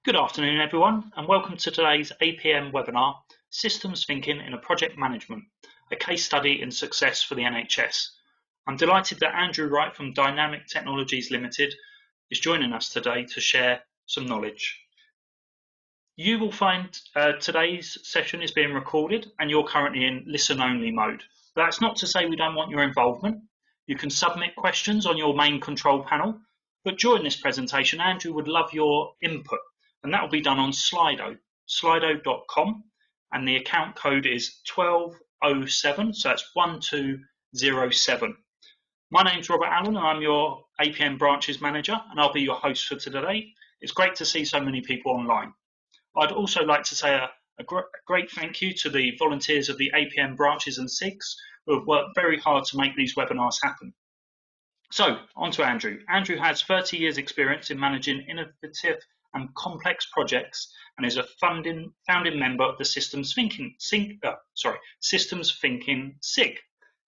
Good afternoon, everyone, and welcome to today's APM webinar, Systems Thinking in a Project Management, a case study in success for the NHS. I'm delighted that Andrew Wright from Dynamic Technologies Limited is joining us today to share some knowledge. You will find today's session is being recorded and you're currently in listen-only mode. That's not to say we don't want your involvement. You can submit questions on your main control panel, but during this presentation, Andrew would love your input. And that will be done on Slido, slido.com, and the account code is 1207, so that's 1207. My name's Robert Allen, and I'm your APM Branches Manager, and I'll be your host for today. It's great to see so many people online. I'd also like to say a great thank you to the volunteers of the APM Branches and SIGs who have worked very hard to make these webinars happen. So, on to Andrew. Andrew has 30 years experience in managing innovative and complex projects and is a founding member of the Systems Thinking SIG.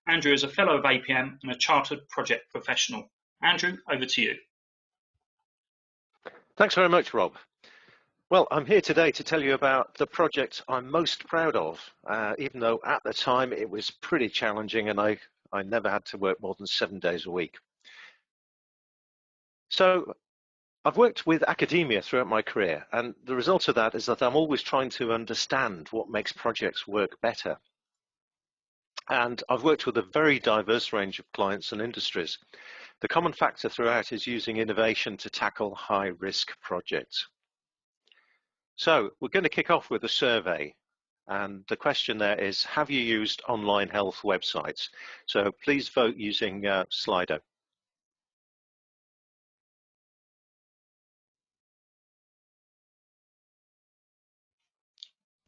Andrew is a fellow of APM and a chartered project professional. Andrew, over to you. Thanks very much, Rob. Well, I'm here today to tell you about the project I'm most proud of, even though at the time it was pretty challenging and I never had to work more than 7 days a week. So I've worked with academia throughout my career, and the result of that is that I'm always trying to understand what makes projects work better. And I've worked with a very diverse range of clients and industries. The common factor throughout is using innovation to tackle high-risk projects. So we're going to kick off with a survey. And the question there is, have you used online health websites? So please vote using Slido.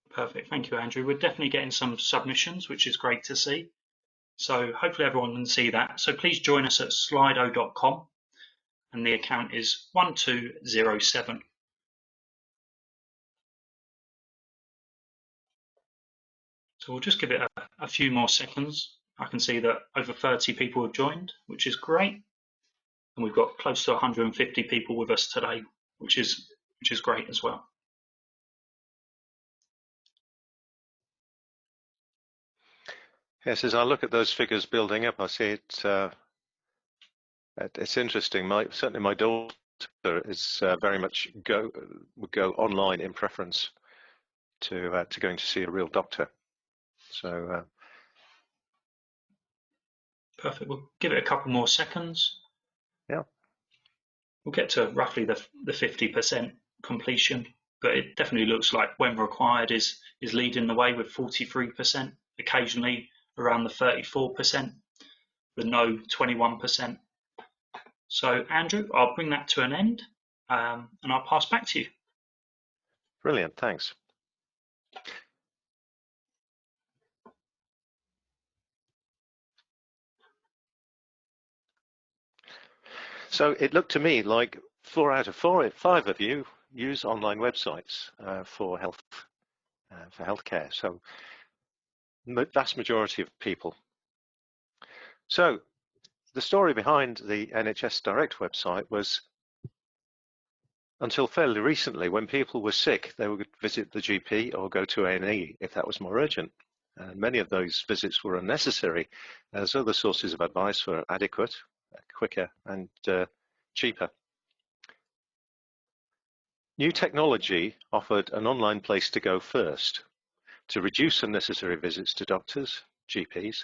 Perfect, thank you, Andrew. We're definitely getting some submissions, which is great to see. So hopefully everyone can see that. So please join us at slido.com, and the account is 1207. So we'll just give it a few more seconds. I can see that over 30 people have joined, which is great. And we've got close to 150 people with us today, which is great as well. Yes, as I look at those figures building up, I see it's interesting. Certainly my daughter is very much would go online in preference to going to see a real doctor. So perfect. We'll give it a couple more seconds. Yeah. We'll get to roughly the 50% completion, but it definitely looks like when required is leading the way with 43%, occasionally around the 34%, the no 21%. So Andrew, I'll bring that to an end and I'll pass back to you. Brilliant, thanks. So it looked to me like 4 out of 5 of you use online websites for healthcare. So vast majority of people. So the story behind the NHS Direct website was, until fairly recently, when people were sick, they would visit the GP or go to A&E if that was more urgent. And many of those visits were unnecessary, as other sources of advice were adequate, quicker, and cheaper. New technology offered an online place to go first, to reduce unnecessary visits to doctors, GPs,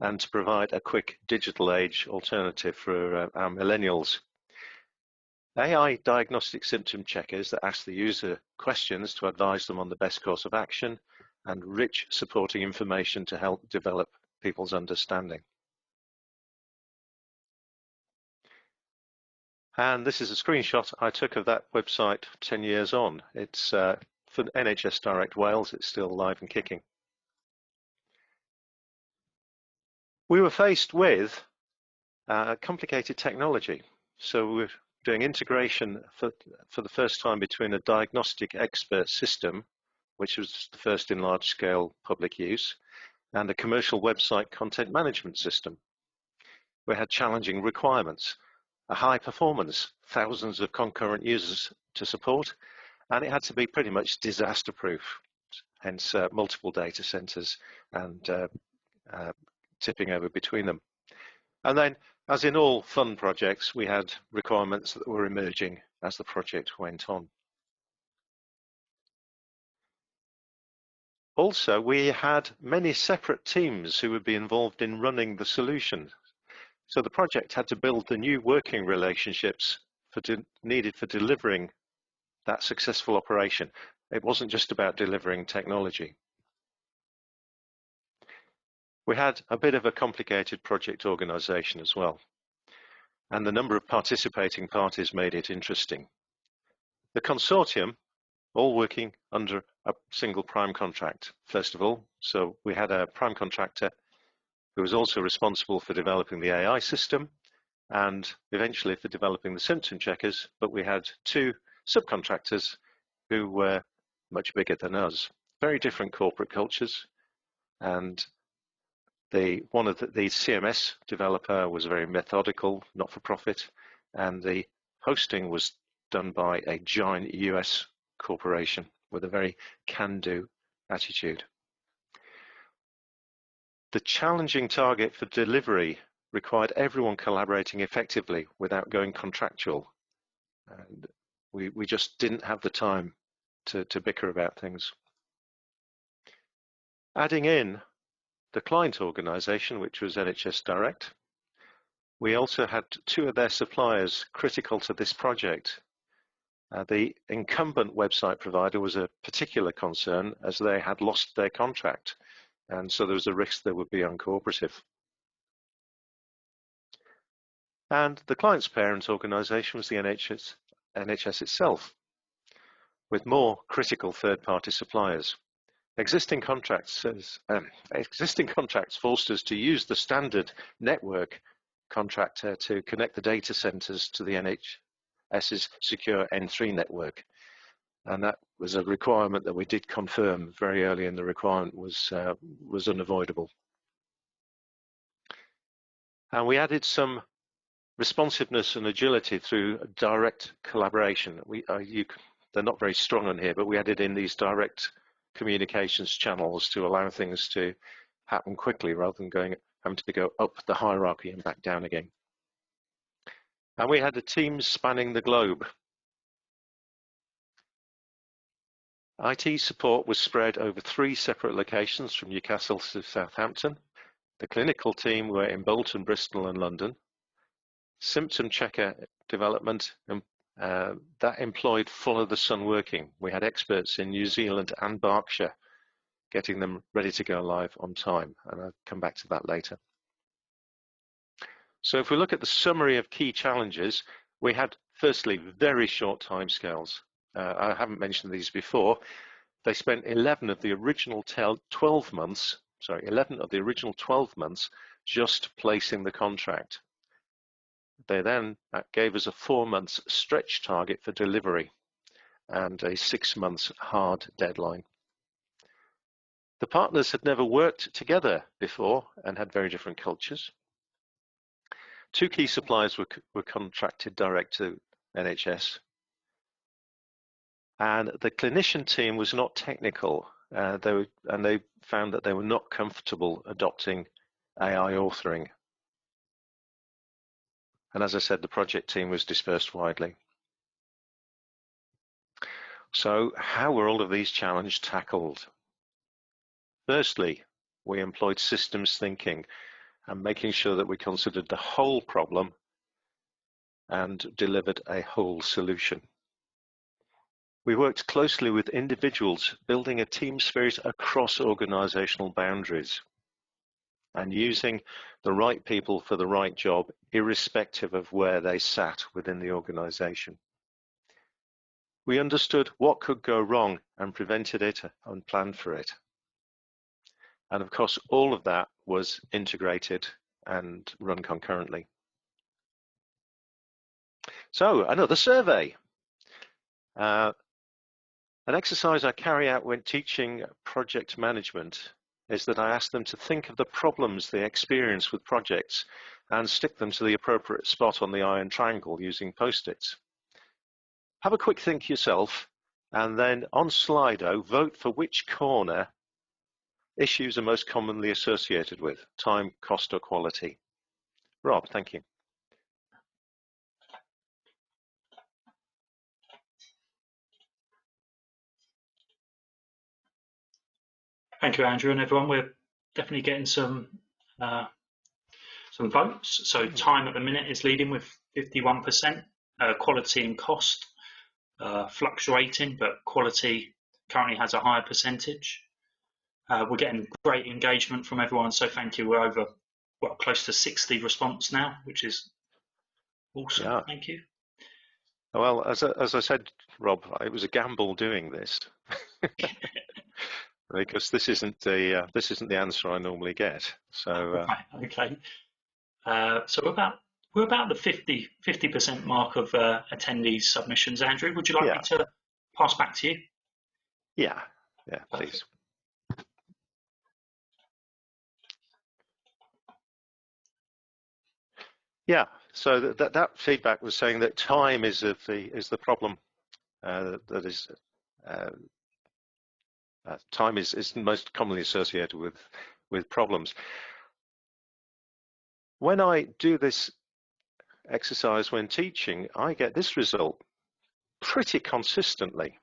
and to provide a quick digital age alternative for our millennials. AI diagnostic symptom checkers that ask the user questions to advise them on the best course of action, and rich supporting information to help develop people's understanding. And this is a screenshot I took of that website 10 years on. It's for NHS Direct Wales. It's still live and kicking. We were faced with complicated technology. So we're doing integration for the first time between a diagnostic expert system, which was the first in large-scale public use, and a commercial website content management system. We had challenging requirements, a high performance, thousands of concurrent users to support, and it had to be pretty much disaster proof, hence multiple data centers and tipping over between them. And then, as in all fun projects, we had requirements that were emerging as the project went on. Also, we had many separate teams who would be involved in running the solution. So the project had to build the new working relationships needed for delivering that successful operation. It wasn't just about delivering technology. We had a bit of a complicated project organization as well, and the number of participating parties made it interesting. The consortium, all working under a single prime contract, first of all. So we had a prime contractor who was also responsible for developing the AI system and eventually for developing the symptom checkers, but we had two subcontractors who were much bigger than us. Very different corporate cultures, and the CMS developer was very methodical, not for profit, and the hosting was done by a giant US corporation with a very can-do attitude. The challenging target for delivery required everyone collaborating effectively without going contractual. And we just didn't have the time to bicker about things. Adding in the client organization, which was NHS Direct, we also had two of their suppliers critical to this project. The incumbent website provider was a particular concern as they had lost their contract, and so there was a risk they would be uncooperative. And the client's parent organisation was the NHS itself, with more critical third-party suppliers. Existing contracts forced us to use the standard network contractor to connect the data centres to the NHS's secure N3 network. And that was a requirement that we did confirm very early in the requirement was unavoidable. And we added some responsiveness and agility through direct collaboration. They're not very strong on here, but we added in these direct communications channels to allow things to happen quickly rather than having to go up the hierarchy and back down again. And we had a team spanning the globe. IT support was spread over 3 separate locations from Newcastle to Southampton. The clinical team were in Bolton, Bristol and London. Symptom checker development that employed follow the sun working. We had experts in New Zealand and Berkshire getting them ready to go live on time, and I'll come back to that later. So if we look at the summary of key challenges, we had firstly very short timescales. I haven't mentioned these before. They spent 11 of the original 12 months just placing the contract. They then gave us a 4 months stretch target for delivery and a 6 months hard deadline. The partners had never worked together before and had very different cultures. 2 key suppliers were contracted direct to NHS. And the clinician team was not technical, and they found that they were not comfortable adopting AI authoring. And as I said, the project team was dispersed widely. So how were all of these challenges tackled? Firstly, we employed systems thinking and making sure that we considered the whole problem and delivered a whole solution. We worked closely with individuals, building a team spirit across organizational boundaries and using the right people for the right job, irrespective of where they sat within the organization. We understood what could go wrong and prevented it and planned for it. And of course, all of that was integrated and run concurrently. So another survey. An exercise I carry out when teaching project management is that I ask them to think of the problems they experience with projects and stick them to the appropriate spot on the iron triangle using post-its. Have a quick think yourself And then on Slido, vote for which corner issues are most commonly associated with: time, cost, or quality. Rob, thank you. Thank you, Andrew, and everyone. We're definitely getting some votes. So time at the minute is leading with 51%. Quality and cost fluctuating, but quality currently has a higher percentage. We're getting great engagement from everyone, so thank you. We're over close to 60 response now, which is awesome. Yeah. Thank you. Well, as I said, Rob, it was a gamble doing this because this isn't the answer I normally get. So right, okay. So we're about the 50% mark of attendees submissions. Andrew, would you like me to pass back to you? Yeah, please. Yeah, so that feedback was saying that time is the problem. That is, time is most commonly associated with problems. When I do this exercise when teaching, I get this result pretty consistently.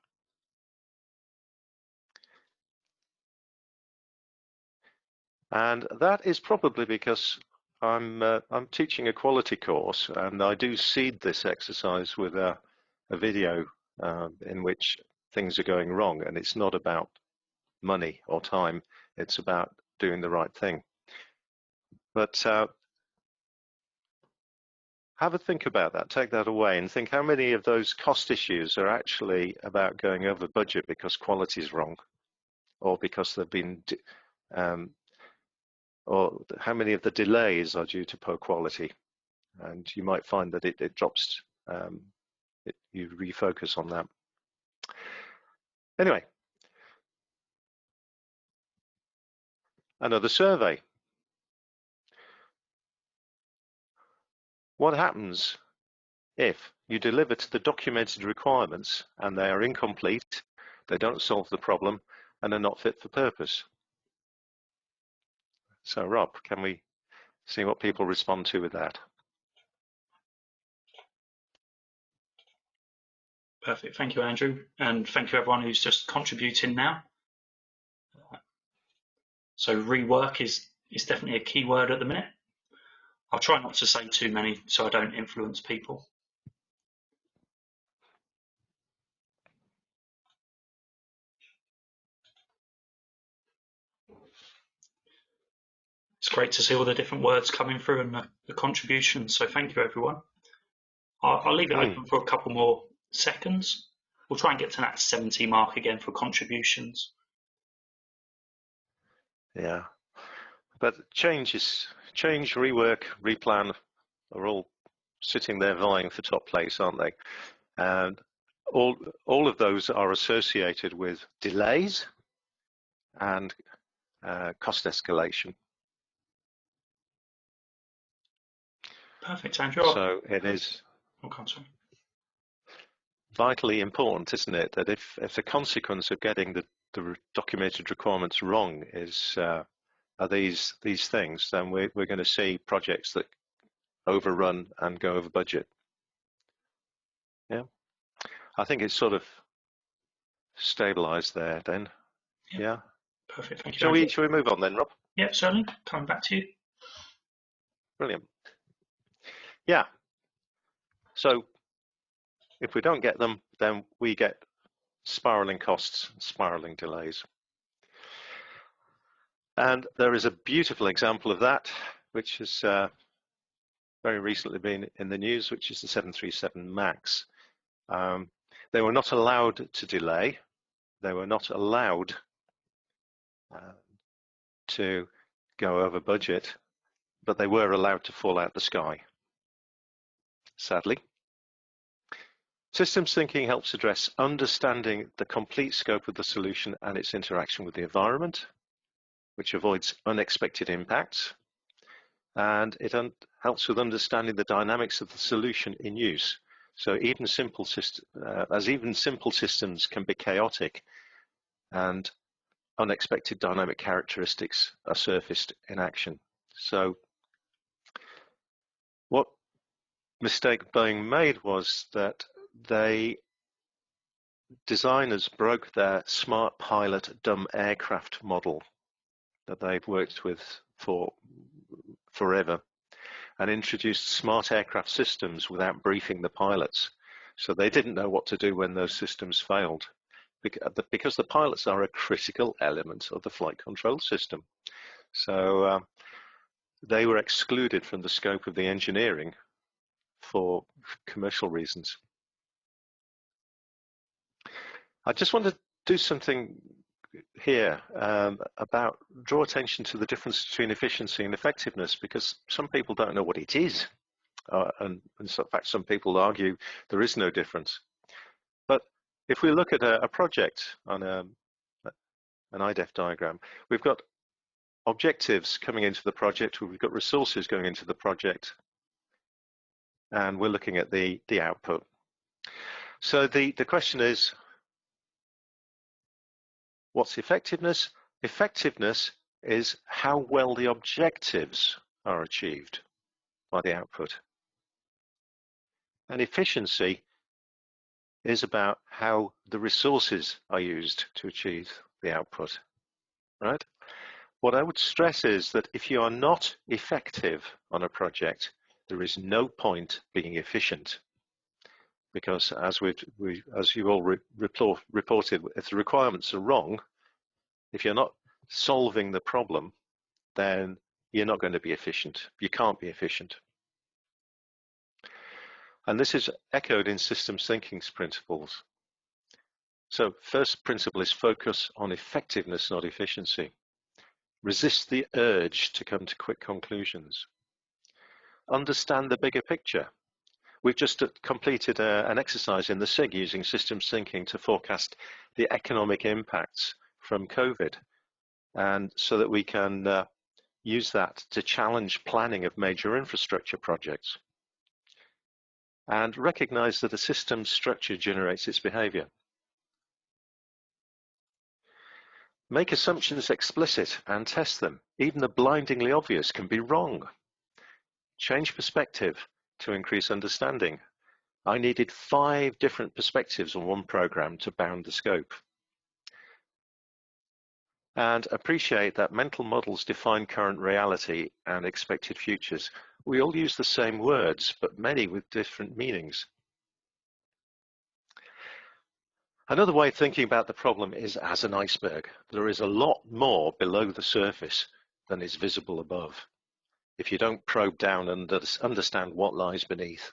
And that is probably because I'm teaching a quality course, and I do seed this exercise with a video in which things are going wrong, and it's not about money or time, it's about doing the right thing. But have a think about that, take that away and think how many of those cost issues are actually about going over budget because quality is wrong, or because they've been or how many of the delays are due to poor quality. And you might find that it drops, you refocus on that. Anyway, another survey. What happens if you deliver to the documented requirements and they are incomplete, they don't solve the problem, and are not fit for purpose? So Rob, can we see what people respond to with that? Perfect, thank you, Andrew, and thank you everyone who's just contributing now. So rework is definitely a key word at the minute. I'll try not to say too many so I don't influence people. It's great to see all the different words coming through and the contributions, so thank you everyone. I'll leave it open for a couple more seconds. We'll try and get to that 70 mark again for contributions. Yeah, but change, rework, replan are all sitting there vying for top place, aren't they? And all of those are associated with delays and cost escalation. Perfect, Andrew. So it is vitally important, isn't it, that if the consequence of getting the documented requirements wrong is are these things, then we're going to see projects that overrun and go over budget. Yeah, I think it's sort of stabilized there then. Yeah. Perfect, thank you. Shall we move on then, Rob? Yeah, certainly. Coming back to you. Brilliant. Yeah. So if we don't get them, then we get spiraling costs, spiraling delays. And there is a beautiful example of that, which has very recently been in the news, which is the 737 MAX. They were not allowed to delay. They were not allowed to go over budget, but they were allowed to fall out the sky, sadly. Systems thinking helps address understanding the complete scope of the solution and its interaction with the environment, which avoids unexpected impacts, and it helps with understanding the dynamics of the solution in use. So even simple systems can be chaotic, and unexpected dynamic characteristics are surfaced in action. So what mistake Boeing made was that designers broke their smart pilot dumb aircraft model that they've worked with for forever, and introduced smart aircraft systems without briefing the pilots. So they didn't know what to do when those systems failed, because the pilots are a critical element of the flight control system. So they were excluded from the scope of the engineering for commercial reasons. I just want to do something here about draw attention to the difference between efficiency and effectiveness, because some people don't know what it is. And in fact, some people argue there is no difference. But if we look at a project on an IDEF diagram, we've got objectives coming into the project, we've got resources going into the project, and we're looking at the output. So the question is, what's effectiveness? Effectiveness is how well the objectives are achieved by the output. And efficiency is about how the resources are used to achieve the output, right? What I would stress is that if you are not effective on a project, there is no point being efficient, because as you all reported, if the requirements are wrong, if you're not solving the problem, then you're not going to be efficient. You can't be efficient. And this is echoed in systems thinking's principles. So first principle is focus on effectiveness, not efficiency. Resist the urge to come to quick conclusions. Understand the bigger picture. We've just completed an exercise in the SIG using systems thinking to forecast the economic impacts from COVID, and so that we can use that to challenge planning of major infrastructure projects. And recognize that a system structure generates its behavior. Make assumptions explicit and test them. Even the blindingly obvious can be wrong. Change perspective to increase understanding. I needed 5 different perspectives on one program to bound the scope. And appreciate that mental models define current reality and expected futures. We all use the same words, but many with different meanings. Another way of thinking about the problem is as an iceberg. There is a lot more below the surface than is visible above. If you don't probe down and understand what lies beneath,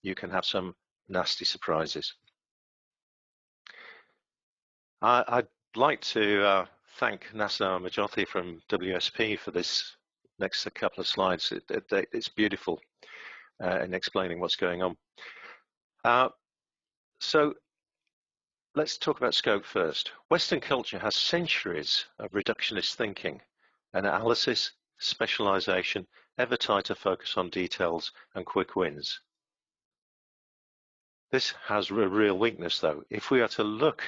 you can have some nasty surprises. I'd like to thank Nassar Majoti from WSP for this next couple of slides. It's beautiful in explaining what's going on. So let's talk about scope first. Western culture has centuries of reductionist thinking, analysis, specialization, ever tighter focus on details and quick wins. This has a real weakness though. If we are to look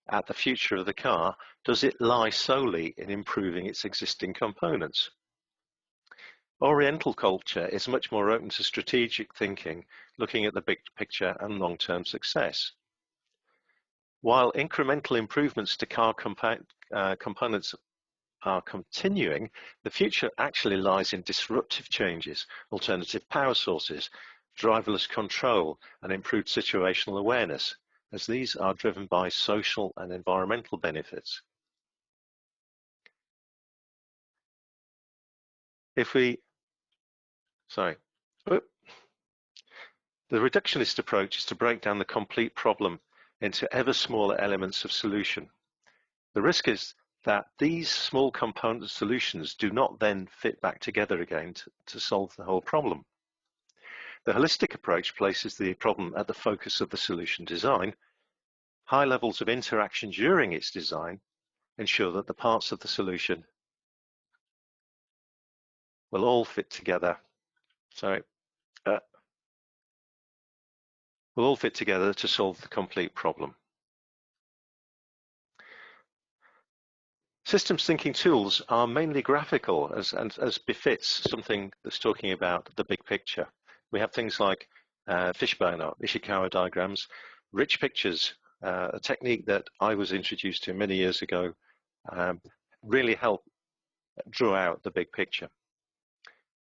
at the future of the car, does it lie solely in improving its existing components? Oriental culture is much more open to strategic thinking, looking at the big picture and long-term success. While incremental improvements to car components are continuing, the future actually lies in disruptive changes, alternative power sources, driverless control, and improved situational awareness, as these are driven by social and environmental benefits. The reductionist approach is to break down the complete problem into ever smaller elements of solution. The risk is that these small component solutions do not then fit back together again to solve the whole problem. The holistic approach places the problem at the focus of the solution design. High levels of interaction during its design ensure that the parts of the solution will all fit together. will all fit together to solve the complete problem. Systems thinking tools are mainly graphical, as befits something that's talking about the big picture. We have things like fishbone or Ishikawa diagrams, rich pictures, a technique that I was introduced to many years ago, really help draw out the big picture.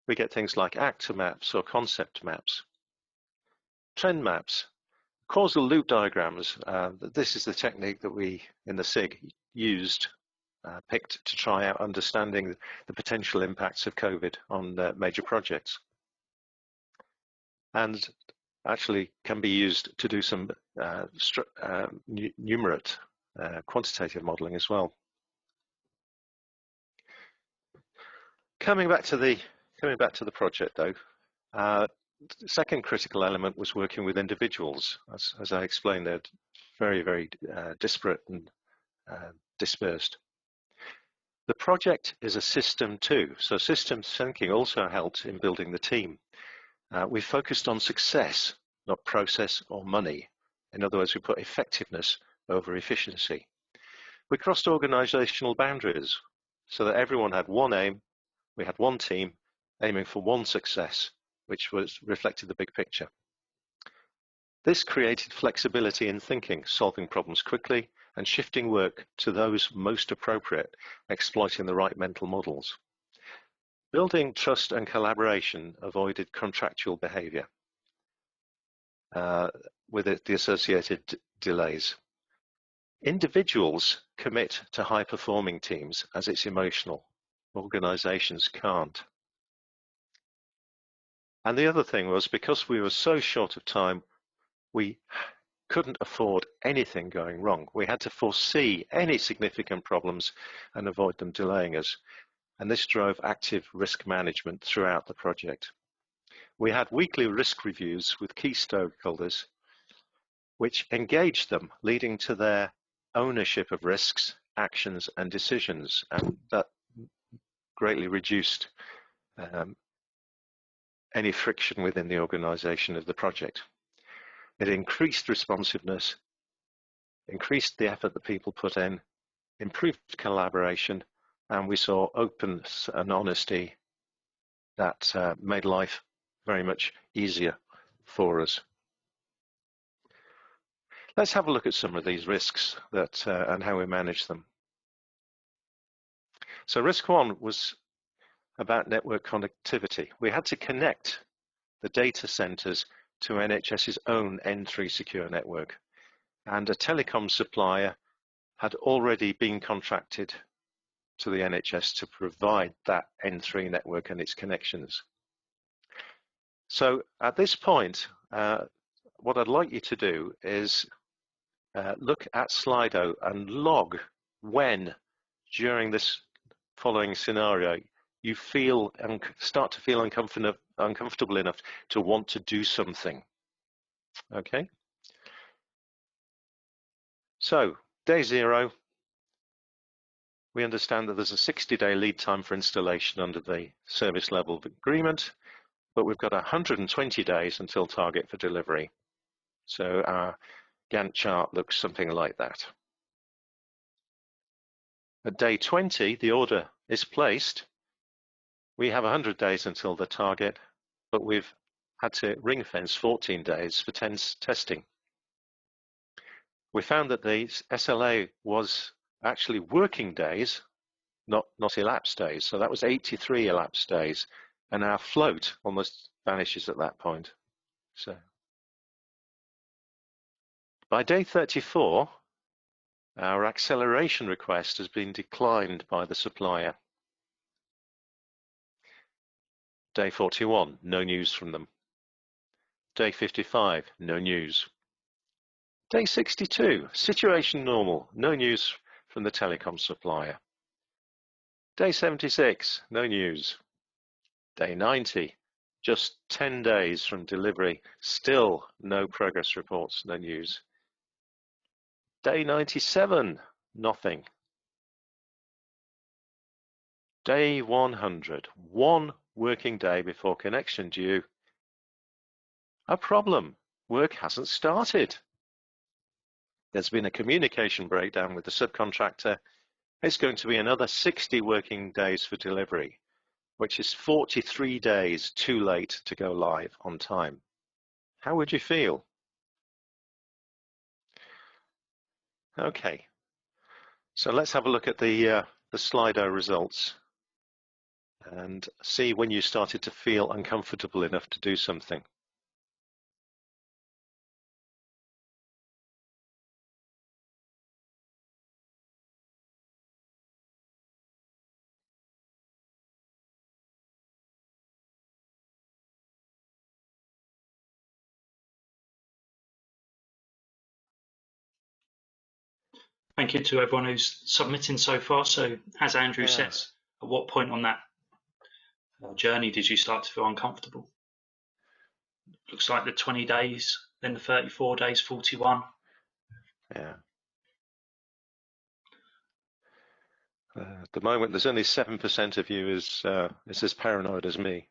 We get things like actor maps or concept maps, trend maps, causal loop diagrams. This is the technique that we in the SIG used, picked to try out understanding the potential impacts of COVID on major projects, and actually can be used to do some numerate quantitative modeling as well. Coming back to the project though, the second critical element was working with individuals. As I explained, they're very disparate and dispersed. The project is a system too, so systems thinking also helped in building the team. We focused on success, not process or money. In other words, we put effectiveness over efficiency. We crossed organizational boundaries so that everyone had one aim. We had one team aiming for one success, which reflected the big picture. This created flexibility in thinking, solving problems quickly and shifting work to those most appropriate, exploiting the right mental models. Building trust and collaboration avoided contractual behavior with the associated delays. Individuals commit to high-performing teams as it's emotional. Organizations can't. And the other thing was, because we were so short of time, we couldn't afford anything going wrong. We had to foresee any significant problems and avoid them delaying us. And this drove active risk management throughout the project. We had weekly risk reviews with key stakeholders, which engaged them, leading to their ownership of risks, actions, and decisions. And that greatly reduced any friction within the organization of the project. It increased responsiveness, increased the effort that people put in, improved collaboration, and we saw openness and honesty that made life very much easier for us. Let's have a look at some of these risks that and how we manage them. So risk one was about network connectivity. We had to connect the data centers to NHS's own N3 secure network, and a telecom supplier had already been contracted to the NHS to provide that N3 network and its connections. So at this point, what I'd like you to do is look at Slido and log when, during this following scenario, you feel and start to feel uncomfortable enough to want to do something. Okay. So day 0, we understand that there's a 60-day lead time for installation under the service level agreement, but we've got 120 days until target for delivery. So our Gantt chart looks something like that. At day 20, the order is placed. We have 100 days until the target, but we've had to ring fence 14 days for testing. We found that the SLA was actually working days, not elapsed days. So that was 83 elapsed days, and our float almost vanishes at that point. So by day 34, our acceleration request has been declined by the supplier. Day 41, no news from them. Day 55, no news. Day 62, situation normal, no news from the telecom supplier. Day 76, no news. Day 90, just 10 days from delivery, still no progress reports, no news. Day 97, nothing. Day 100, 1 working day before connection due. A problem. work hasn't started. There's been a communication breakdown with the subcontractor. It's going to be another 60 working days for delivery, which is 43 days too late to go live on time. How would you feel? Okay, so let's have a look at the Slido results and see when you started to feel uncomfortable enough to do something. Thank you to everyone who's submitting so far. So, as Andrew says, at what point on that journey did you start to feel uncomfortable? Looks like the 20 days, then the 34 days, 41. Yeah. At the moment, there's only 7% of you is as paranoid as me.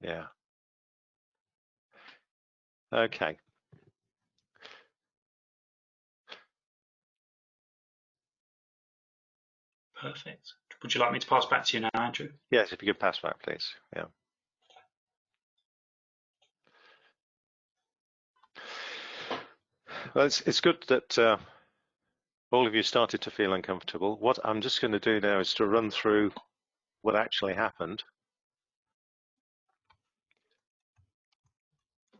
Yeah. Okay. Perfect. Would you like me to pass back to you now, Andrew? Yes, if you could pass back, please. Yeah. Well, it's good that all of you started to feel uncomfortable. What I'm just going to do now is to run through what actually happened,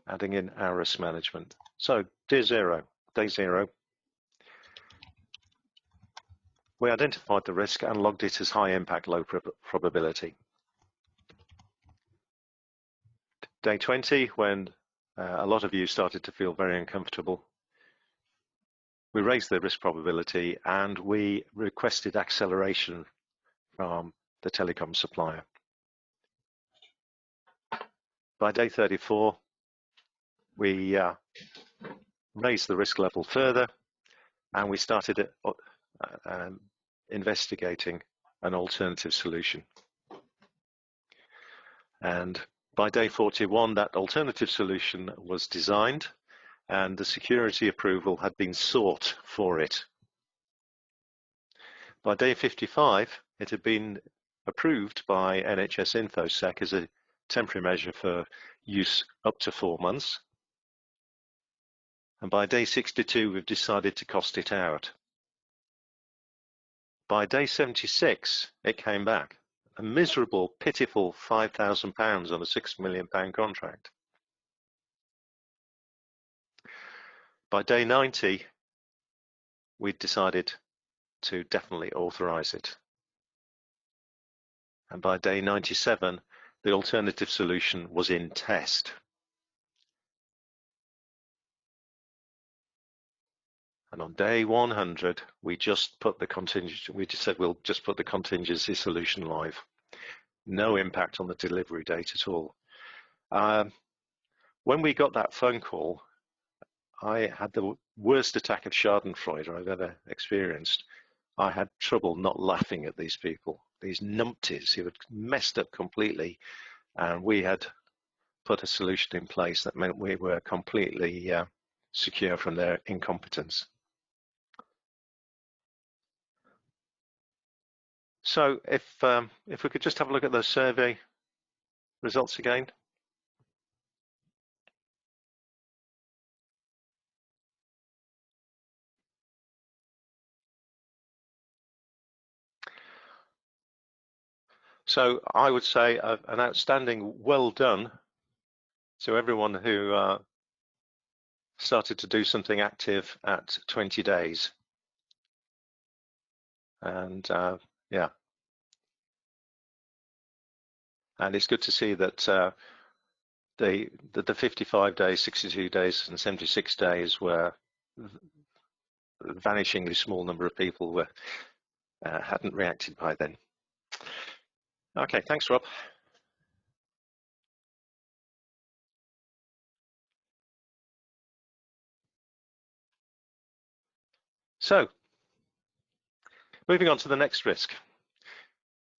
adding in our risk management. So, day zero, we identified the risk and logged it as high impact, low probability. Day 20, when a lot of you started to feel very uncomfortable, we raised the risk probability and we requested acceleration from the telecom supplier. By day 34, we raised the risk level further and we started investigating an alternative solution. And by day 41, that alternative solution was designed and the security approval had been sought for it. By day 55, it had been approved by NHS InfoSec as a temporary measure for use up to 4 months. And by day 62, we've decided to cost it out. By day 76, it came back. A miserable, pitiful £5,000 on a £6 million contract. By day 90, we decided to definitely authorize it. And by day 97, the alternative solution was in test. And on day 100, we just put the contingency, we just said we'll just put the contingency solution live. No impact on the delivery date at all. When we got that phone call, I had the worst attack of Schadenfreude I've ever experienced. I had trouble not laughing at these people, these numpties who had messed up completely, and we had put a solution in place that meant we were completely secure from their incompetence. So if we could just have a look at those survey results again. So I would say an outstanding well done to everyone who started to do something active at 20 days. And yeah. And it's good to see that the 55 days, 62 days, and 76 days were a vanishingly small number of people were hadn't reacted by then. Okay, thanks, Rob. So, moving on to the next risk.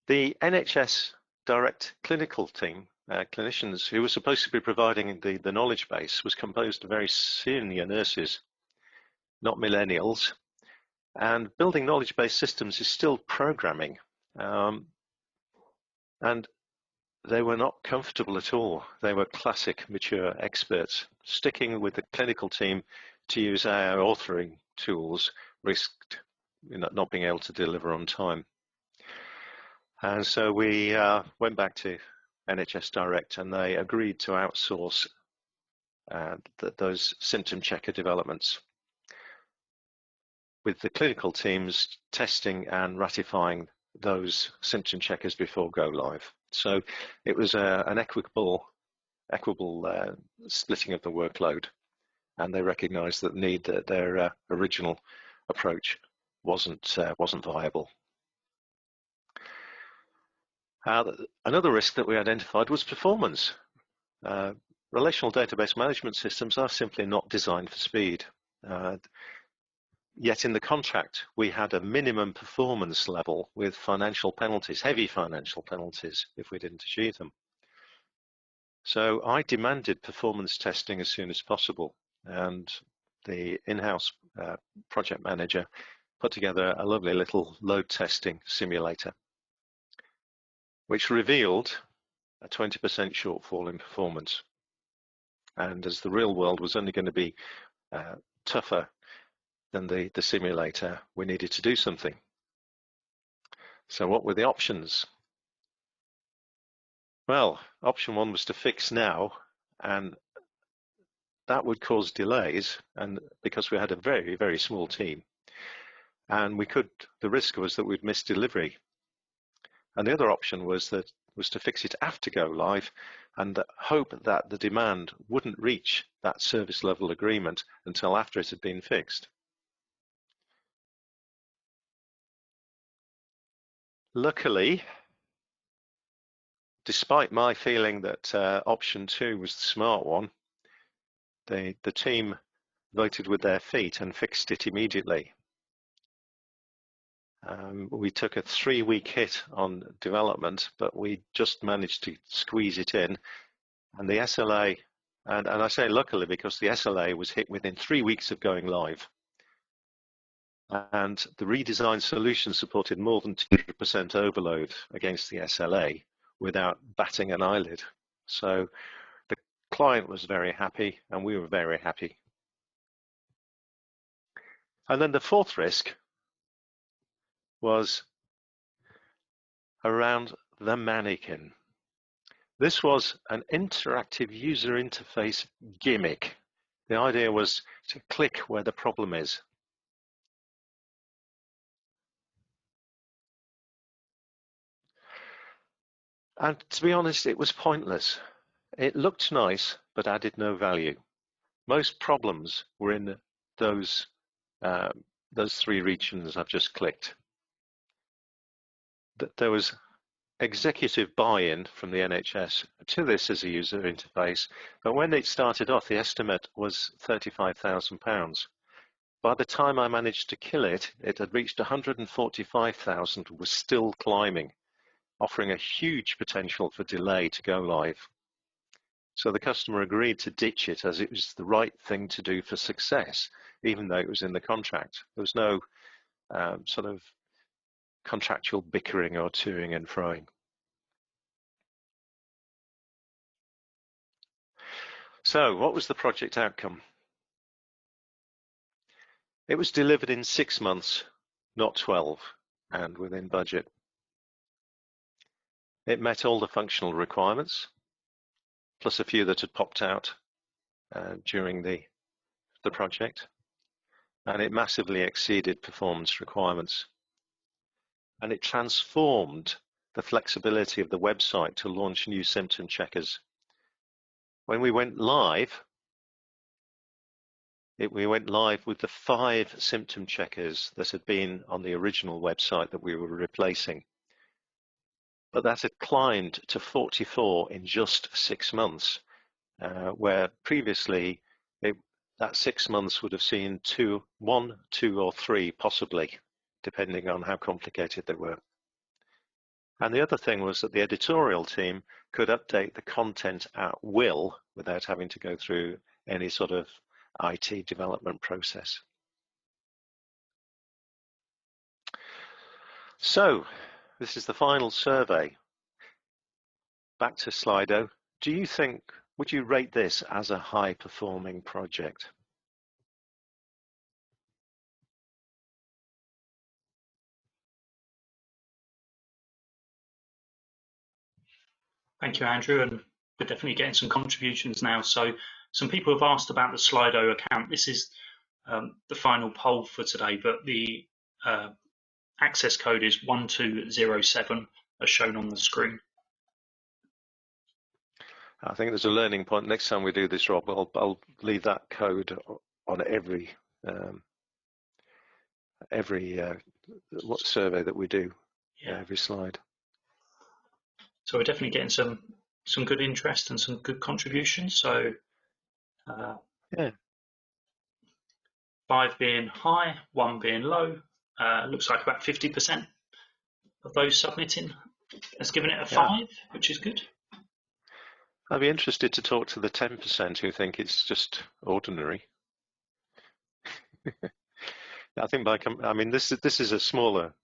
The NHS Direct clinical team clinicians who were supposed to be providing the knowledge base was composed of very senior nurses, not millennials. And building knowledge-based systems is still programming. And they were not comfortable at all. They were classic mature experts. Sticking with the clinical team to use our authoring tools risked not being able to deliver on time. And so we went back to NHS Direct, and they agreed to outsource those symptom checker developments, with the clinical teams testing and ratifying those symptom checkers before go live. So it was an equitable splitting of the workload, and they recognised the need that their original approach wasn't viable. Another risk that we identified was performance. Relational database management systems are simply not designed for speed. Yet in the contract, we had a minimum performance level with financial penalties, heavy financial penalties, if we didn't achieve them. So I demanded performance testing as soon as possible, and the in-house project manager put together a lovely little load testing simulator, which revealed a 20% shortfall in performance. And as the real world was only going to be tougher than the simulator, we needed to do something. So what were the options? Well, option one was to fix now, and that would cause delays, and because we had a very, very small team, and the risk was that we'd miss delivery. And the other option was to fix it after go live and hope that the demand wouldn't reach that service level agreement until after it had been fixed. Luckily, despite my feeling that option two was the smart one, the team voted with their feet and fixed it immediately. We took a 3-week hit on development, but we just managed to squeeze it in. And the SLA, and I say luckily because the SLA was hit within 3 weeks of going live. And the redesigned solution supported more than 200% overload against the SLA without batting an eyelid. So the client was very happy and we were very happy. And then the fourth risk was around the mannequin. This was an interactive user interface gimmick. The idea was to click where the problem is. And to be honest, it was pointless. It looked nice, but added no value. Most problems were in those 3 regions I've just clicked. There was executive buy-in from the NHS to this as a user interface, but when it started off, the estimate was £35,000. By the time I managed to kill it, it had reached 145,000, was still climbing, offering a huge potential for delay to go live. So the customer agreed to ditch it as it was the right thing to do for success, even though it was in the contract. There was no sort of contractual bickering or toing and froing. So what was the project outcome? It was delivered in 6 months, not 12, and within budget. It met all the functional requirements, plus a few that had popped out during the project, and it massively exceeded performance requirements. And it transformed the flexibility of the website to launch new symptom checkers. When we went live, we went live with the 5 symptom checkers that had been on the original website that we were replacing. But that had climbed to 44 in just 6 months, where previously that 6 months would have seen 1, 2, or 3 possibly, depending on how complicated they were. And the other thing was that the editorial team could update the content at will without having to go through any sort of IT development process. So this is the final survey. Back to Slido. Do you think, would you rate this as a high performing project? Thank you, Andrew, and we're definitely getting some contributions now. So some people have asked about the Slido account. This is the final poll for today, but the access code is 1207 as shown on the screen. I think there's a learning point. Next time we do this, Rob, I'll leave that code on every survey that we do, every slide. So we're definitely getting some good interest and some good contributions. So yeah, 5 being high, 1 being low. Looks like about 50% of those submitting has given it a 5, which is good. I'd be interested to talk to the 10% who think it's just ordinary. I think I mean, this is a smaller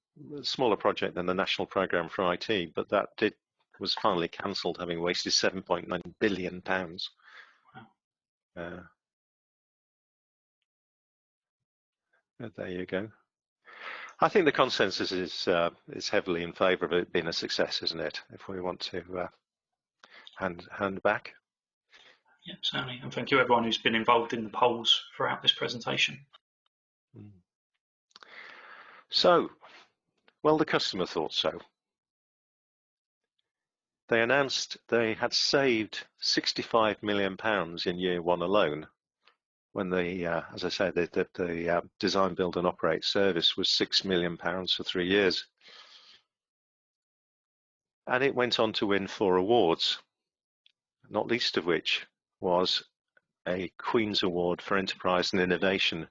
project than the National Programme for IT, but that was finally cancelled, having wasted £7.9 billion. Wow. There you go. I think the consensus is heavily in favour of it being a success, isn't it? If we want to hand back. Yeah, certainly. And thank you everyone who's been involved in the polls throughout this presentation. So, well, the customer thought so. They announced they had saved £65 million in year one alone, when as I said, the design, build and operate service was £6 million for 3 years. And it went on to win 4 awards, not least of which was a Queen's Award for Enterprise and Innovation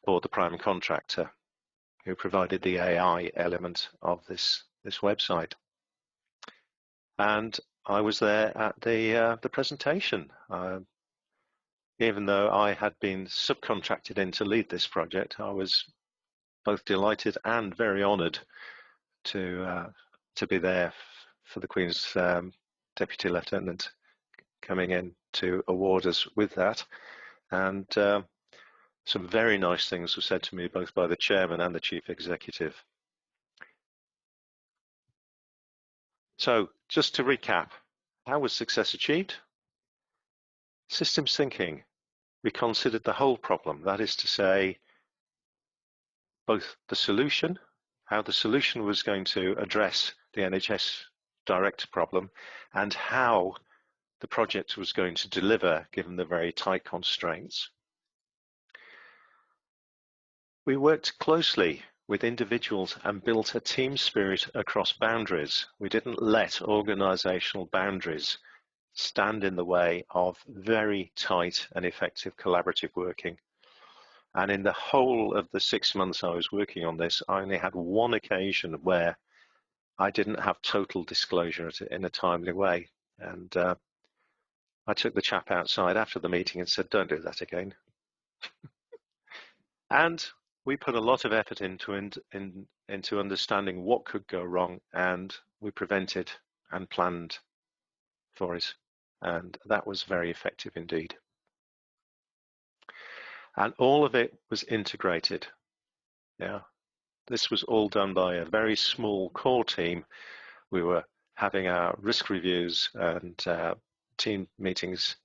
for the prime contractor who provided the AI element of this website. And I was there at the presentation. Even though I had been subcontracted in to lead this project, I was both delighted and very honoured to be there for the Queen's Deputy Lieutenant coming in to award us with that. And some very nice things were said to me both by the Chairman and the Chief Executive. So just to recap, how was success achieved? Systems thinking. We considered the whole problem, that is to say, both the solution, how the solution was going to address the NHS Direct problem, and how the project was going to deliver given the very tight constraints. We worked closely with individuals and built a team spirit across boundaries. We didn't let organisational boundaries stand in the way of very tight and effective collaborative working. And in the whole of the 6 months I was working on this, I only had one occasion where I didn't have total disclosure in a timely way. And I took the chap outside after the meeting and said, don't do that again. And we put a lot of effort into understanding what could go wrong, and we prevented and planned for it. And that was very effective indeed. And all of it was integrated. Yeah, this was all done by a very small core team. We were having our risk reviews and team meetings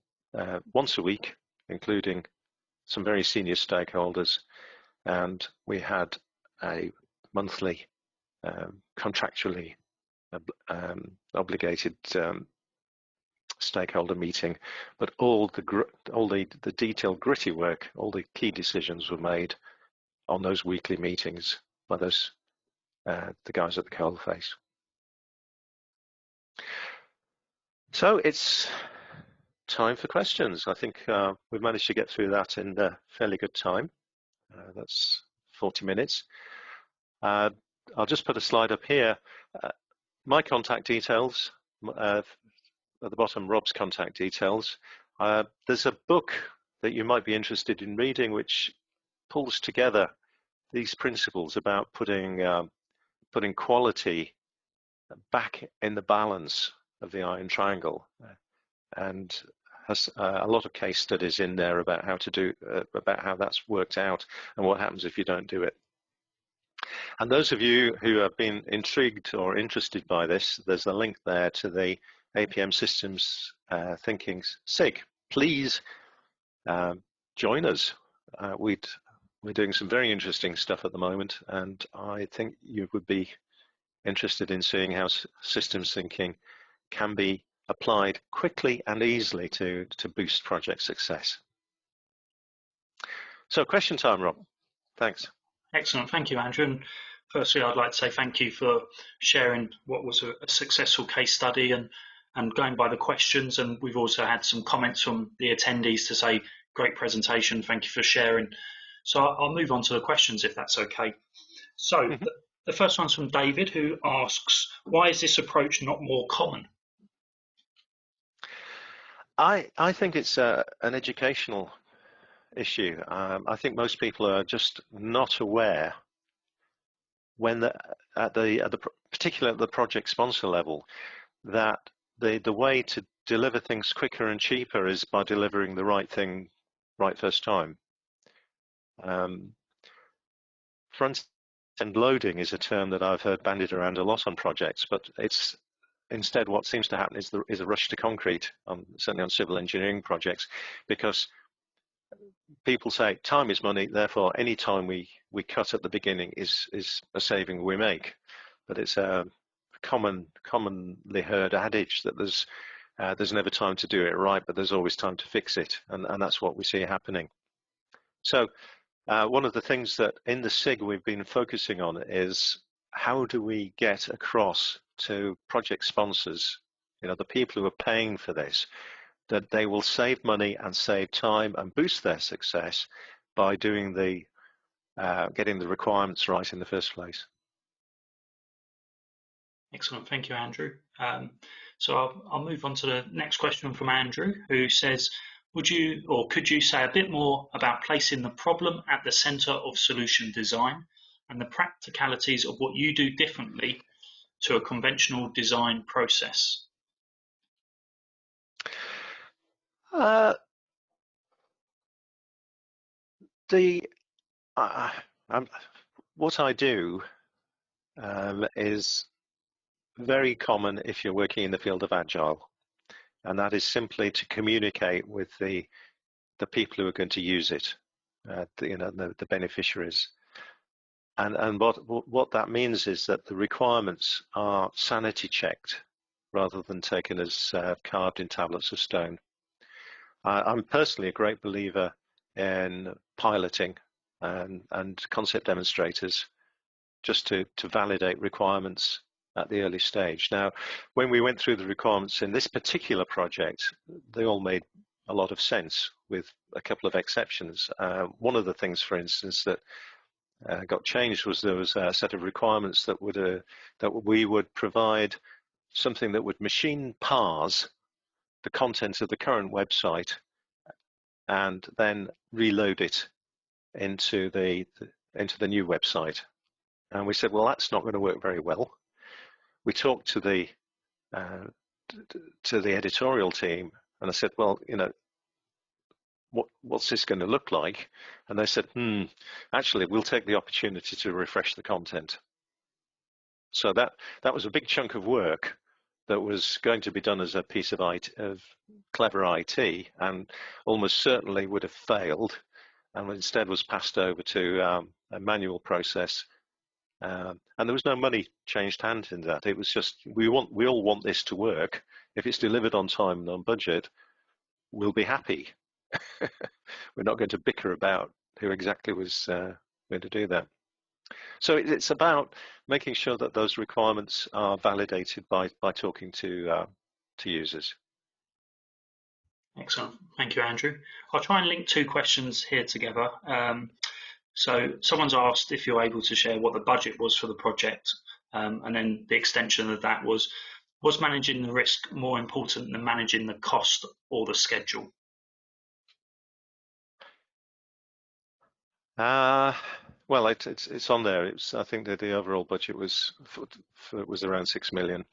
once a week, including some very senior stakeholders. And we had a monthly contractually obligated stakeholder meeting, but all the detailed gritty work, all the key decisions were made on those weekly meetings by the guys at the coalface. So it's time for questions. I think we've managed to get through that in a fairly good time. That's 40 minutes. I'll just put a slide up here. My contact details, at the bottom, Rob's contact details. There's a book that you might be interested in reading which pulls together these principles about putting quality back in the balance of the iron triangle, and has a lot of case studies in there about how to do about how that's worked out and what happens if you don't do it. And those of you who have been intrigued or interested by this, there's a link there to the APM Systems Thinking SIG. Please join us. We're doing some very interesting stuff at the moment, and I think you would be interested in seeing how systems thinking can be applied quickly and easily to boost project success. So question time, Rob. Thanks. Excellent. Thank you, Andrew. And firstly, I'd like to say thank you for sharing what was a successful case study and going by the questions. And we've also had some comments from the attendees to say, great presentation. Thank you for sharing. So I'll move on to the questions if that's okay. So the first one's from David, who asks, why is this approach not more common? I think it's an educational issue. I think most people are just not aware when particularly at the project sponsor level, that the way to deliver things quicker and cheaper is by delivering the right thing right first time. Front-end loading is a term that I've heard bandied around a lot on projects, but it's instead what seems to happen is a rush to concrete, certainly on civil engineering projects, because people say time is money, therefore any time we cut at the beginning is a saving we make. But it's a commonly heard adage that there's never time to do it right, but there's always time to fix it, and that's what we see happening. So one of the things that in the SIG we've been focusing on is how do we get across to project sponsors, the people who are paying for this, that they will save money and save time and boost their success by doing getting the requirements right in the first place. Excellent, thank you, Andrew. So I'll move on to the next question from Andrew, who says, could you say a bit more about placing the problem at the center of solution design and the practicalities of what you do differently to a conventional design process? What I do is very common if you're working in the field of agile, and that is simply to communicate with the people who are going to use it, the beneficiaries. And what that means is that the requirements are sanity checked rather than taken as carved in tablets of stone. I'm personally a great believer in piloting and concept demonstrators just to validate requirements at the early stage. Now, when we went through the requirements in this particular project, they all made a lot of sense with a couple of exceptions. One of the things, for instance, that got changed was there was a set of requirements that we would provide something that would machine parse the contents of the current website and then reload it into the new website. And we said, well, that's not going to work very well. We talked to the editorial team, and I said, well, what's this going to look like? And they said, actually, we'll take the opportunity to refresh the content. So that was a big chunk of work that was going to be done as a piece of clever IT, and almost certainly would have failed, and instead was passed over to a manual process. And there was no money changed hands in that. It was just, we all want this to work. If it's delivered on time and on budget, we'll be happy. We're not going to bicker about who exactly was going to do that. So it's about making sure that those requirements are validated by talking to users. Excellent. Thank you, Andrew. I'll try and link two questions here together. So someone's asked if you're able to share what the budget was for the project And then the extension of that was managing the risk more important than managing the cost or the schedule? Well, it's on there. I think that the overall budget was was around 6 million.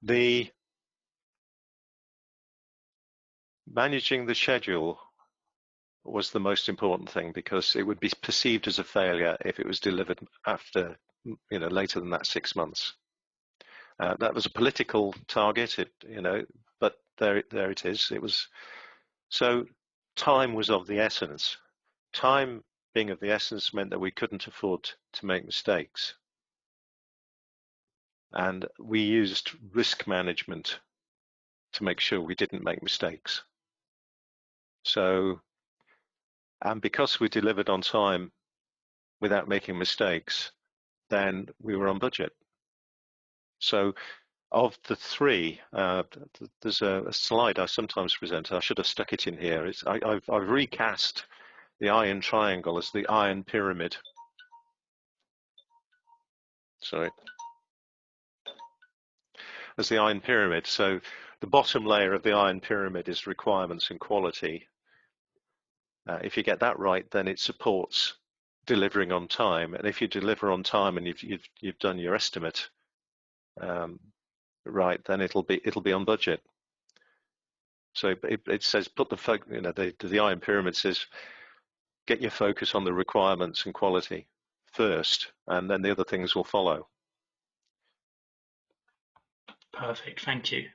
The managing the schedule was the most important thing, because it would be perceived as a failure if it was delivered after, later than that 6 months. That was a political target, but there it is. It was so. Time was of the essence. Time being of the essence meant that we couldn't afford to make mistakes. And we used risk management to make sure we didn't make mistakes. So, and because we delivered on time without making mistakes, then we were on budget. So of the three, there's a slide I sometimes present. I should have stuck it in here. I've recast the iron triangle as the iron pyramid. Sorry. As the iron pyramid. So the bottom layer of the iron pyramid is requirements and quality. If you get that right, then it supports delivering on time. And if you deliver on time and you've done your estimate right, then it'll be on budget. So it says put the iron pyramid says get your focus on the requirements and quality first, and then the other things will follow. Perfect, thank you.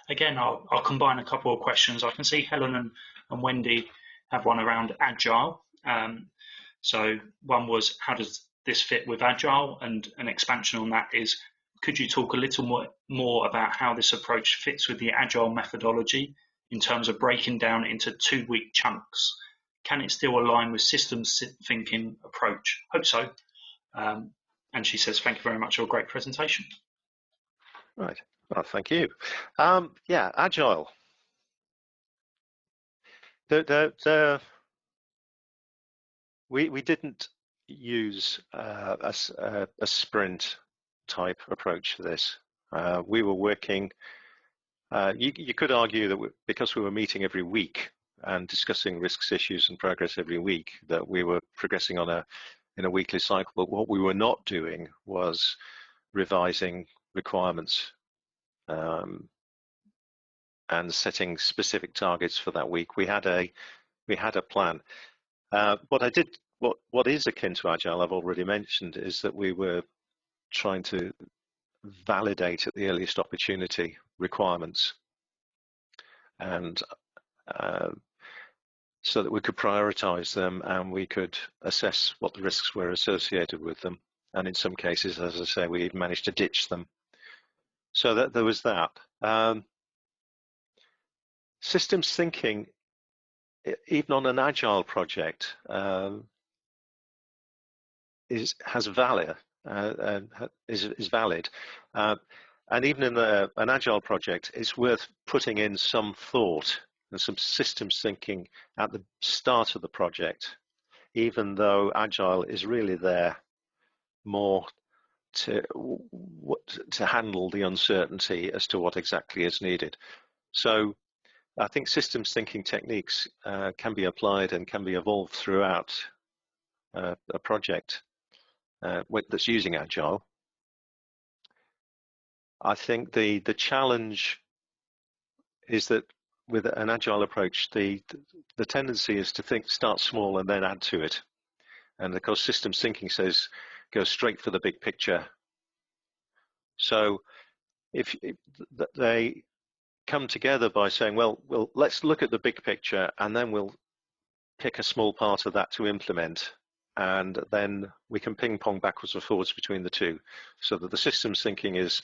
Again, I'll combine a couple of questions. I can see Helen and Wendy have one around agile. So one was, how does this fit with agile? And an expansion on that is, could you talk a little more about how this approach fits with the agile methodology in terms of breaking down into 2-week chunks? Can it still align with systems thinking approach? Hope so. And she says, thank you very much for a great presentation. Right. Well, thank you. Yeah, agile. We didn't use a sprint type approach for this. We were working. You could argue that because we were meeting every week and discussing risks, issues, and progress every week, that we were progressing in a weekly cycle. But what we were not doing was revising requirements and setting specific targets for that week. We had a plan. What is akin to agile, I've already mentioned, is that we were trying to validate at the earliest opportunity requirements, and so that we could prioritize them and we could assess what the risks were associated with them. And in some cases, as I say, we even managed to ditch them. So that there was that. Systems thinking, even on an agile project, is valid. And even in an agile project, it's worth putting in some thought and some systems thinking at the start of the project, even though agile is really there more to handle the uncertainty as to what exactly is needed. So I think systems thinking techniques can be applied and can be evolved throughout a project that's using agile. I think the challenge is that with an agile approach, the tendency is to start small and then add to it. And of course, systems thinking says go straight for the big picture. So if they come together by saying, well, let's look at the big picture and then we'll pick a small part of that to implement, and then we can ping pong backwards and forwards between the two, so that the systems thinking is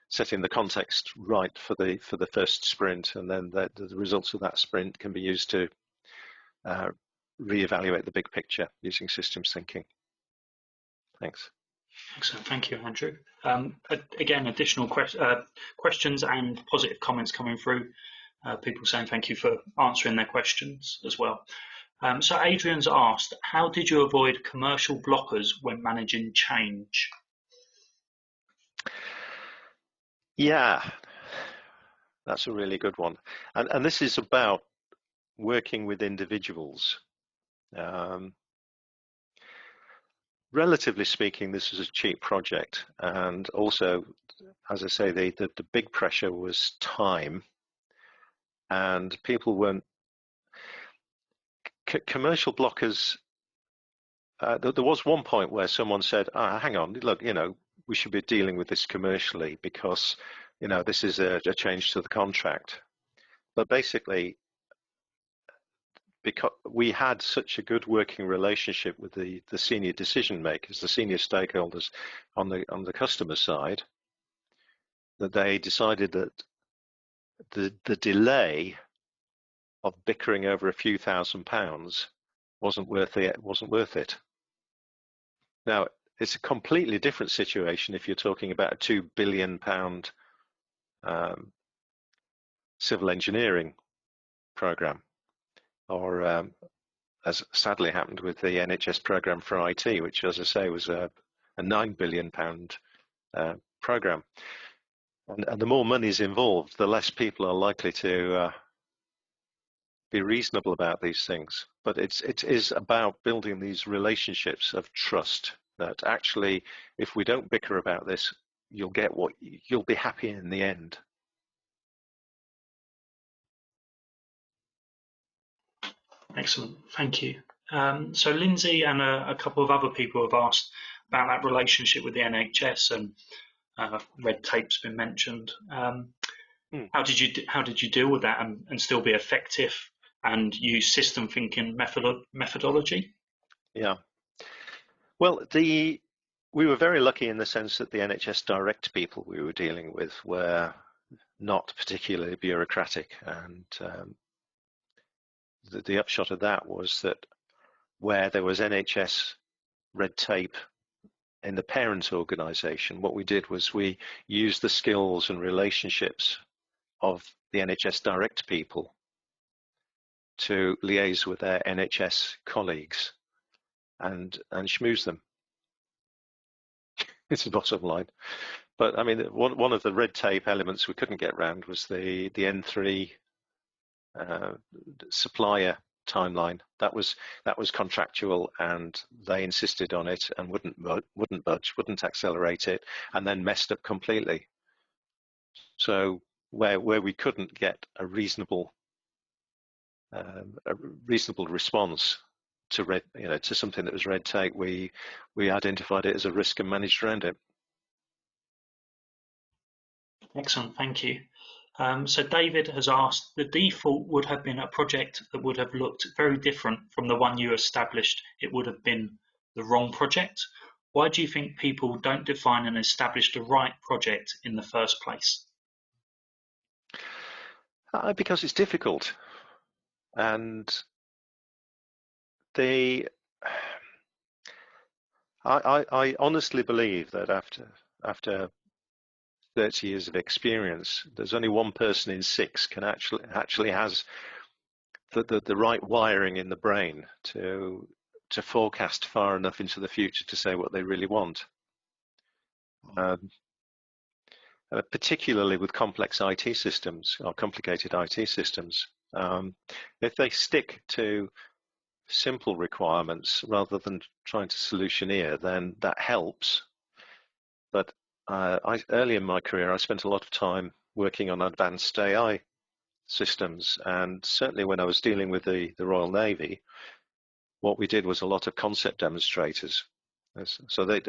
setting the context right for the first sprint, and then the results of that sprint can be used to reevaluate the big picture using systems thinking. Thanks. Excellent, thank you, Andrew. Again, additional questions and positive comments coming through. People saying thank you for answering their questions as well. So Adrian's asked, how did you avoid commercial blockers when managing change? Yeah, that's a really good one. And this is about working with individuals. Relatively speaking, this was a cheap project. And also, as I say, the big pressure was time. And people weren't, commercial blockers. There was one point where someone said, hang on, look, we should be dealing with this commercially because, this is a change to the contract. But basically, because we had such a good working relationship with the senior decision makers, the senior stakeholders on the customer side, that they decided that the delay of bickering over a few £1,000s wasn't worth it. Now, it's a completely different situation if you're talking about a £2 billion civil engineering program, or as sadly happened with the NHS program for IT, which, as I say, was a £9 billion program. And the more money is involved, the less people are likely to be reasonable about these things. But it is about building these relationships of trust that actually, if we don't bicker about this, you'll be happy in the end. Excellent, thank you. So Lindsay and a couple of other people have asked about that relationship with the NHS, and red tape's been mentioned. How did you deal with that and still be effective and use system thinking methodology? Yeah. Well, we were very lucky in the sense that the NHS Direct people we were dealing with were not particularly bureaucratic, and the upshot of that was that where there was NHS red tape in the parent organisation, what we did was we used the skills and relationships of the NHS Direct people to liaise with their NHS colleagues and schmooze them. It's the bottom line. But I mean, one of the red tape elements we couldn't get around was the N3 supplier timeline. That was contractual, and they insisted on it and wouldn't budge, wouldn't accelerate it, and then messed up completely. So where we couldn't get a reasonable response to to something that was red tape, we identified it as a risk and managed around it. Excellent, thank you. So David has asked, the default would have been a project that would have looked very different from the one you established. It would have been the wrong project. Why do you think people don't define and establish the right project in the first place? Because it's difficult, and I honestly believe that after 30 years of experience, there's only one person in 6 can actually has the right wiring in the brain to forecast far enough into the future to say what they really want. Particularly with complex IT systems or complicated IT systems, if they stick to simple requirements rather than trying to solutioneer, then that helps. But early in my career, I spent a lot of time working on advanced AI systems, and certainly when I was dealing with the Royal Navy, what we did was a lot of concept demonstrators. So they'd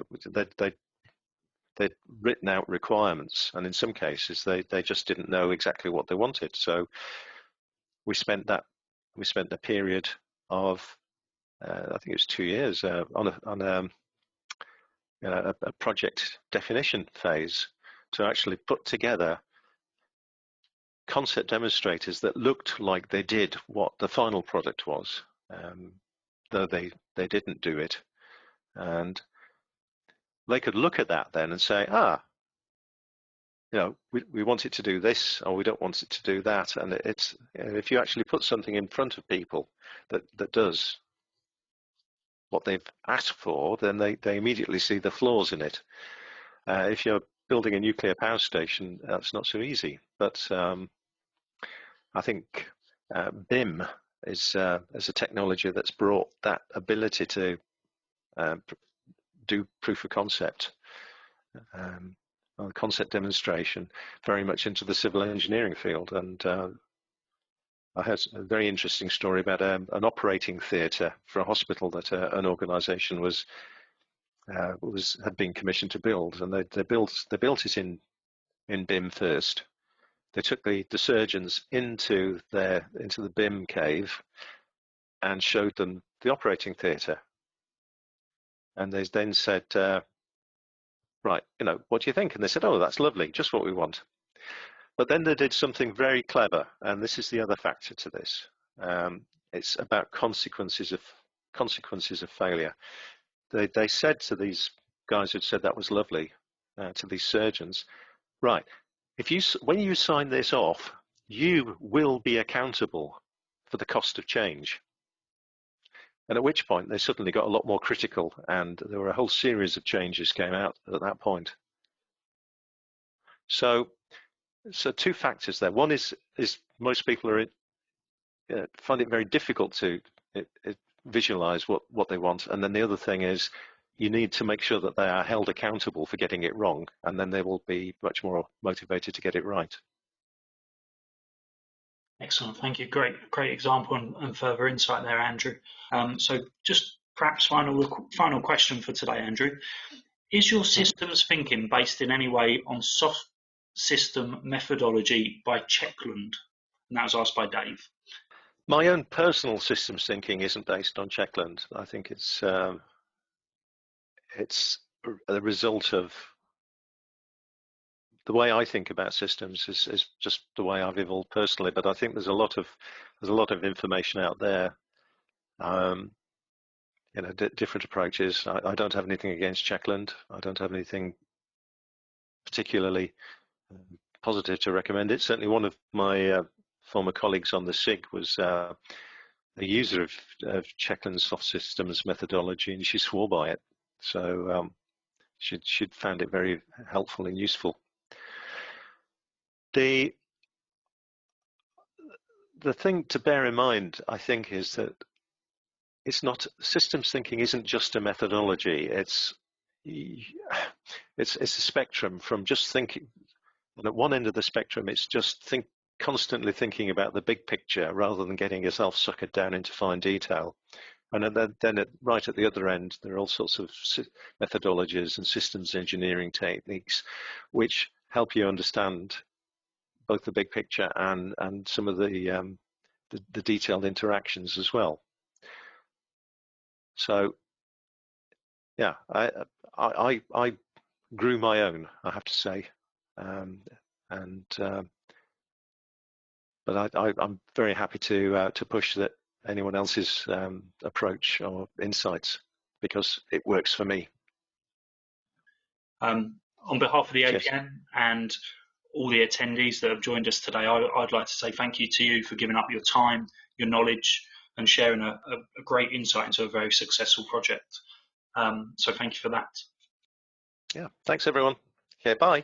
written out requirements, and in some cases they just didn't know exactly what they wanted. So we spent a period of I think it was 2 years on a project definition phase to actually put together concept demonstrators that looked like they did what the final product was, though they didn't do it. And they could look at that then and say, we want it to do this, or we don't want it to do that. And it's, if you actually put something in front of people that does what they've asked for, then they immediately see the flaws in it. If you're building a nuclear power station, that's not so easy. But I think BIM is a technology that's brought that ability to do proof of concept, concept demonstration, very much into the civil engineering field. And I heard a very interesting story about an operating theatre for a hospital that an organisation had been commissioned to build, and they built it in BIM first. They took the surgeons into the BIM cave and showed them the operating theatre, and they then said, right, what do you think? And they said, oh, that's lovely, just what we want. But then they did something very clever, and this is the other factor to this. It's about consequences of failure. They said to these guys who'd said that was lovely, to these surgeons, right, when you sign this off, you will be accountable for the cost of change. And at which point they suddenly got a lot more critical, and there were a whole series of changes came out at that point. So two factors there. One is most people find it very difficult to visualize what they want, and then the other thing is you need to make sure that they are held accountable for getting it wrong, and then they will be much more motivated to get it right. Excellent, thank you. Great example and further insight there, Andrew. So just perhaps final question for today, Andrew. Is your systems thinking based in any way on soft system methodology by Checkland? And that was asked by Dave. My own personal systems thinking isn't based on Checkland. I think it's a result of the way I think about systems is just the way I've evolved personally. But I think there's a lot of information out there. Different approaches. I don't have anything against Checkland. I don't have anything particularly positive to recommend it. Certainly, one of my former colleagues on the SIG was a user of Checkland's soft systems methodology, and she swore by it. So she'd found it very helpful and useful. The thing to bear in mind, I think, is that systems thinking isn't just a methodology. It's a spectrum from just thinking, and at one end of the spectrum, it's just constantly thinking about the big picture rather than getting yourself suckered down into fine detail. And then right at the other end, there are all sorts of methodologies and systems engineering techniques which help you understand both the big picture and some of the detailed interactions as well. So, yeah, I grew my own, I have to say, but I'm very happy to push that anyone else's approach or insights, because it works for me. On behalf of the APM and all the attendees that have joined us today, I'd like to say thank you to you for giving up your time, your knowledge, and sharing a great insight into a very successful project. So thank you for that. Yeah, thanks everyone. Okay, bye.